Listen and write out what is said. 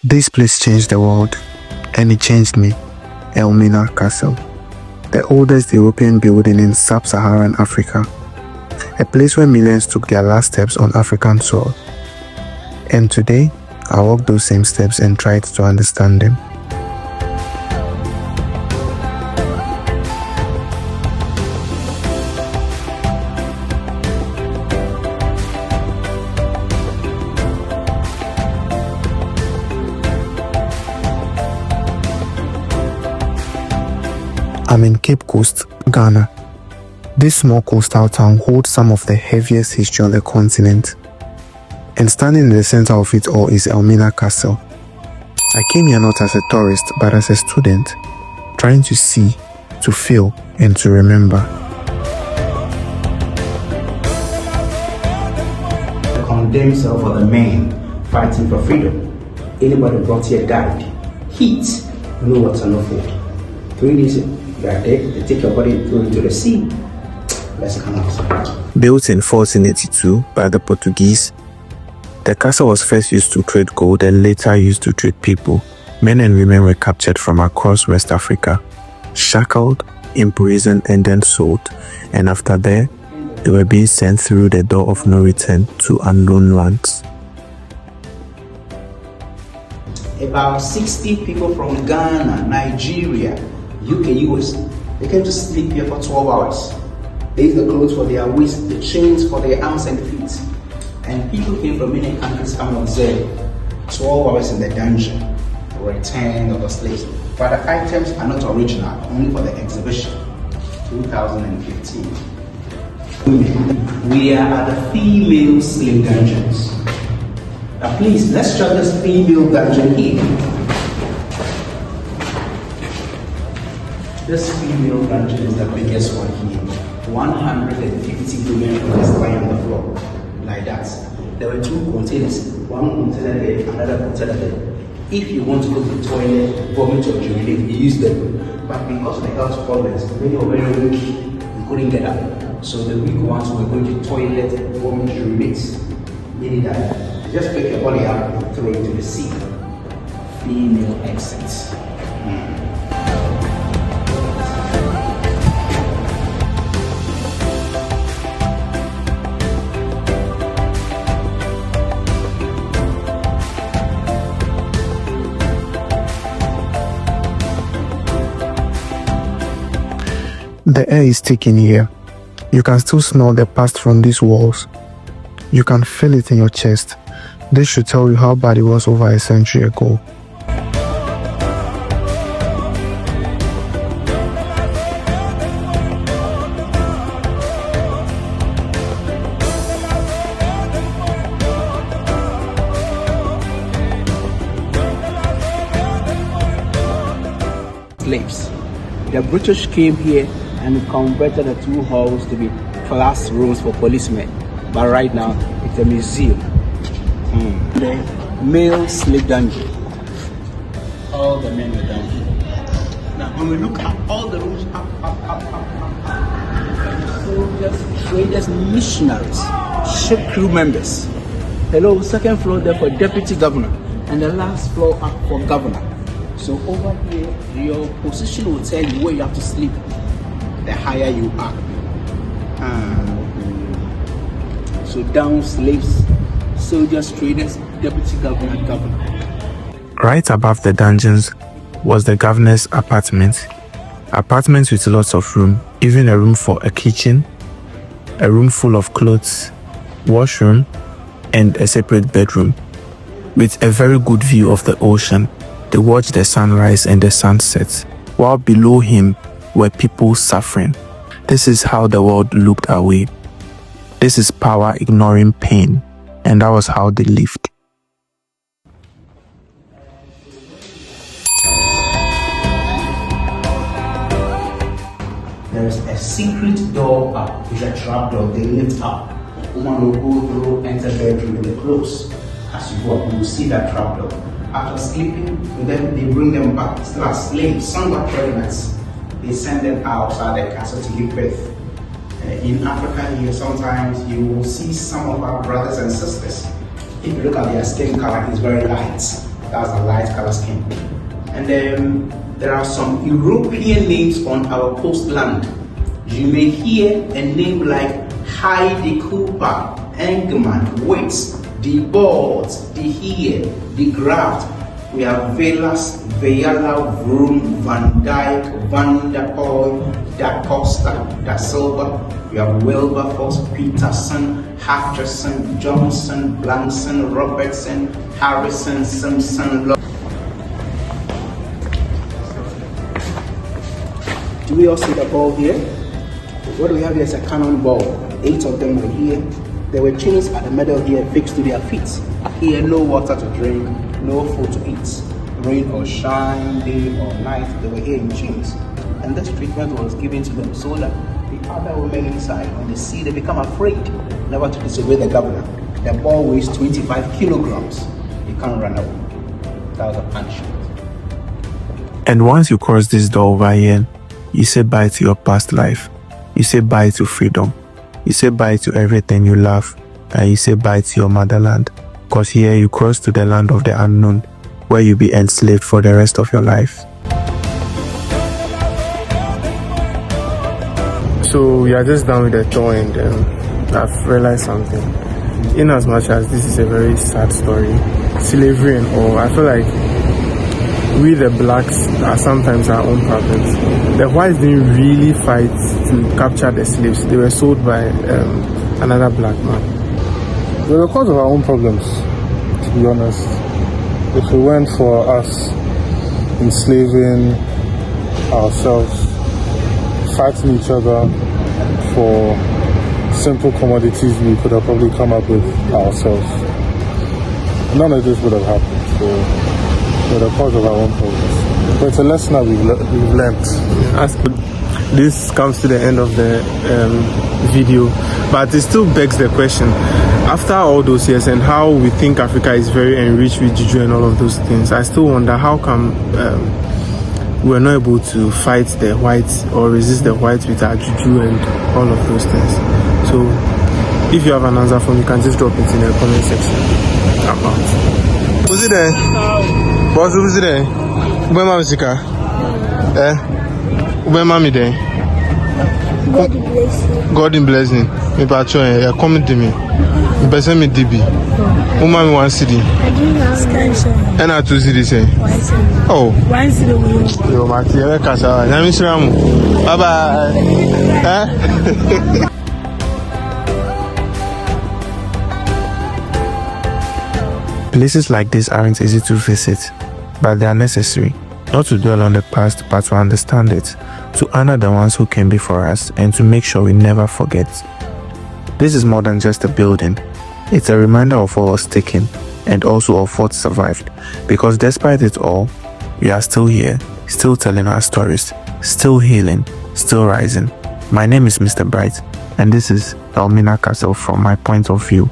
This place changed the world, and it changed me. Elmina Castle, the oldest European building in sub-Saharan Africa, a place where millions took their last steps on African soil. And today, I walk those same steps and tried to understand them. I'm in Cape Coast, Ghana. This small coastal town holds some of the heaviest history on the continent. And standing in the center of it all is Elmina Castle. I came here not as a tourist, but as a student, trying to see, to feel, and to remember. The condemned cell for the men fighting for freedom. Anybody brought here died. Heat, no water, no food. 3 days, you are dead. They take your body, throw it into the sea. Let's come outside. Built in 1482 by the Portuguese, the castle was first used to trade gold and later used to trade people. Men and women were captured from across West Africa, shackled, imprisoned, and then sold. And after that, they were being sent through the door of no return to unknown lands. About 60 people from Ghana, Nigeria, UK, US, they came to sleep here for 12 hours. They used the clothes for their waist, the chains for their arms and feet. And people came from many countries come and observe 12 hours in the dungeon, return of the slaves. But the items are not original, only for the exhibition, 2015. We are at the female slave dungeons. Now please, let's check this female dungeon here. This female dungeon is the biggest one here. 150 women just lying on the floor, like that. There were 2 containers, one container there, another container there. If you want to go to the toilet, vomit or urinate, you use them. But because of the health problems, many were very weak, you couldn't get up. So the weak ones were going to toilet, vomit, urinate, many died. Just pick your body up and throw it into the sea. Female exits. The air is thick in here. You can still smell the past from these walls. You can feel it in your chest. This should tell you how bad it was over a century ago. Slaves. The British came here and converted the 2 halls to be classrooms for policemen. But right now, it's a museum. The male slave dungeon. All the men were down here. Now, when we look at all the rooms, up. Soldiers, traders, missionaries, ship crew members. Hello, 2nd floor there for deputy governor, and the last floor up for governor. So over here, your position will tell you where you have to sleep, the higher you are. So down, slaves, soldiers, traders, deputy governor. Right above the dungeons was the governor's apartment. Apartments with lots of room, even a room for a kitchen, a room full of clothes, washroom, and a separate bedroom, with a very good view of the ocean. They watched the sunrise and the sunset, while below him were people suffering. This is how the world looked away. This is power ignoring pain, and that was how they lived. There is a secret door up, it's a trap door, they lift up. Woman will go through, enter bedroom with the clothes. As you go up, you will see that trap door. After sleeping with them, they bring them back, still as slaves. Some got pregnant. They send them outside the castle to give birth. In Africa here, sometimes you will see some of our brothers and sisters. If you look at their skin color, it's very light. That's a light color skin. And then there are some European names on our coastland. You may hear a name like Heidi Cooper, Engelman, Waits, De Bolt, De Heer, De Graft. We have Velas, Veyala, Vroom, Van Dyke, Van der Poel, Da Costa, Da Silva. We have Wilberforce, Peterson, Hutcherson, Johnson, Blanson, Robertson, Harrison, Simpson. Do we all see the ball here? What we have here is a cannonball. 8 of them were here. There were chains at the middle here fixed to their feet. Here, no water to drink, no food to eat. Rain or shine, day or night, they were here in chains. And this treatment was given to them so that the other women inside, when they see, they become afraid never to disobey the governor. The ball weighs 25 kilograms. You can't run away. That was a punishment. And once you cross this door over here, you say bye to your past life. You say bye to freedom. You say bye to everything you love. And you say bye to your motherland. Because here you cross to the land of the unknown, where you'll be enslaved for the rest of your life. So we are just done with the tour, and I've realized something. In as much as this is a very sad story, slavery and all, I feel like we the blacks are sometimes our own problems. The whites didn't really fight to capture the slaves. They were sold by another black man. They were cause of our own problems, to be honest. If it weren't for us enslaving ourselves, fighting each other for simple commodities we could have probably come up with ourselves, none of this would have happened. So we're the cause of our own problems. But it's a lesson that we've learned. This comes to the end of the video, but it still begs the question, after all those years and how we think Africa is very enriched with juju and all of those things, I still wonder how come we're not able to fight the whites or resist the whites with our juju and all of those things. So if you have an answer for me, you can just drop it in the comment section. I'm out. Who's it there? Boss, who's it there? Where am I? Where am I there? God bless you. God bless you. Me patcho e come to me. Me pese me DB. Uma me 1 cedi. I didn't have And I 2 cedi say. 1 cedi. Oh. 1 cedi. Yo mati e kasa. Nyami siramu. Bye bye. Places like this aren't easy to visit, but they are necessary. Not to dwell on the past, but to understand it, to honor the ones who came before us, and to make sure we never forget. This is more than just a building. It's a reminder of what was taken, and also of what survived. Because despite it all, we are still here, still telling our stories, still healing, still rising. My name is Mr. Bright, and this is Elmina Castle from my point of view.